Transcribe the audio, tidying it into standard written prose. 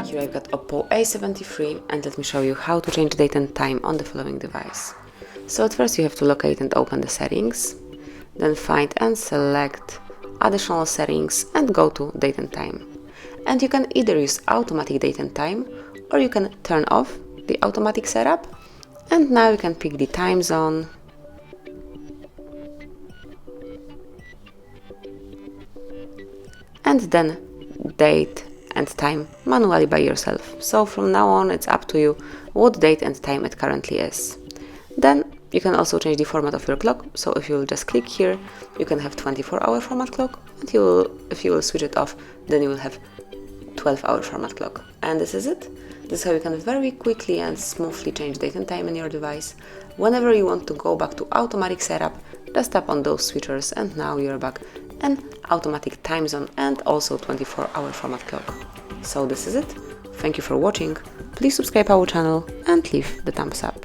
Here I've got OPPO A73 and let me show you how to change date and time on the following device. So at first you have to locate and open the settings, then find and select additional settings and go to date and time. And you can either use automatic date and time or you can turn off the automatic setup, and now you can pick the time zone and then date and time manually by yourself. So from now on it's up to you what date and time it currently is. Then you can also change the format of your clock, so if you will just click here you can have 24-hour format clock, and if you will switch it off then you will have 12-hour format clock. And this is it. This is how you can very quickly and smoothly change date and time in your device. Whenever you want to go back to automatic setup, just tap on those switchers and now you're back in automatic time zone and also 24-hour format clock. So this is it. Thank you for watching. Please subscribe our channel and leave the thumbs up.